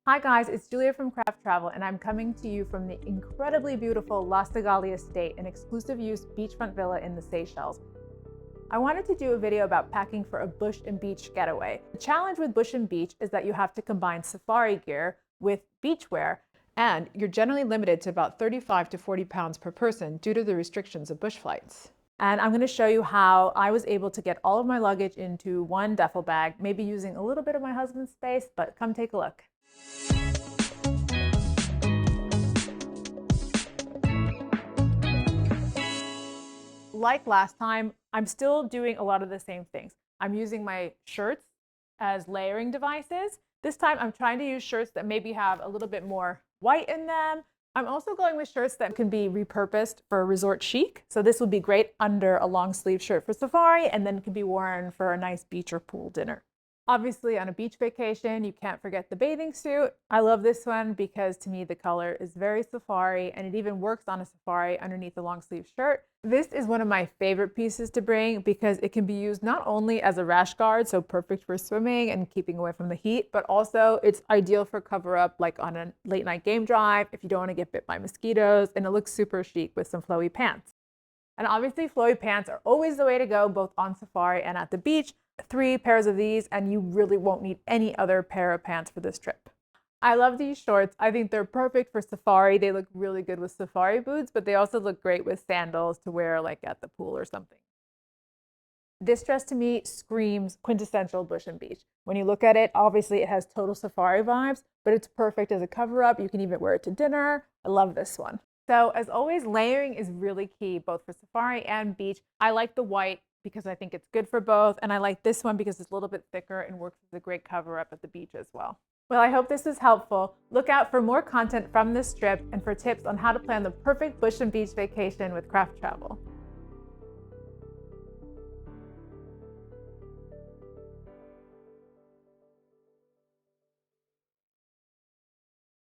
Hi guys, it's Julia from Craft Travel, and I'm coming to you from the incredibly beautiful Las Tagali Estate, an exclusive use beachfront villa in the Seychelles. I wanted to do a video about packing for a bush and beach getaway. The challenge with bush and beach is that you have to combine safari gear with beachwear, and you're generally limited to about 35 to 40 pounds per person due to the restrictions of bush flights. And I'm going to show you how I was able to get all of my luggage into one duffel bag, maybe using a little bit of my husband's space, but come take a look. Like last time, I'm still doing a lot of the same things. I'm using my shirts as layering devices. This time I'm trying to use shirts that maybe have a little bit more white in them. I'm also going with shirts that can be repurposed for resort chic. So this would be great under a long sleeve shirt for safari, and then can be worn for a nice beach or pool dinner. Obviously, on a beach vacation, you can't forget the bathing suit. I love this one because to me the color is very safari, and it even works on a safari underneath a long sleeve shirt. This is one of my favorite pieces to bring because it can be used not only as a rash guard, so perfect for swimming and keeping away from the heat, but also it's ideal for cover up like on a late night game drive if you don't want to get bit by mosquitoes, and it looks super chic with some flowy pants. And obviously flowy pants are always the way to go, both on safari and at the beach. 3 pairs of these and you really won't need any other pair of pants for this trip. I love these shorts. I think they're perfect for safari. They look really good with safari boots, but they also look great with sandals to wear like at the pool or something. This dress to me screams quintessential bush and beach. When you look at it, obviously it has total safari vibes, but it's perfect as a cover up. You can even wear it to dinner. I love this one. So as always, layering is really key, both for safari and beach. I like the white because I think it's good for both, and I like this one because it's a little bit thicker and works as a great cover up at the beach as well. Well, I hope this was helpful. Look out for more content from this trip and for tips on how to plan the perfect bush and beach vacation with Craft Travel.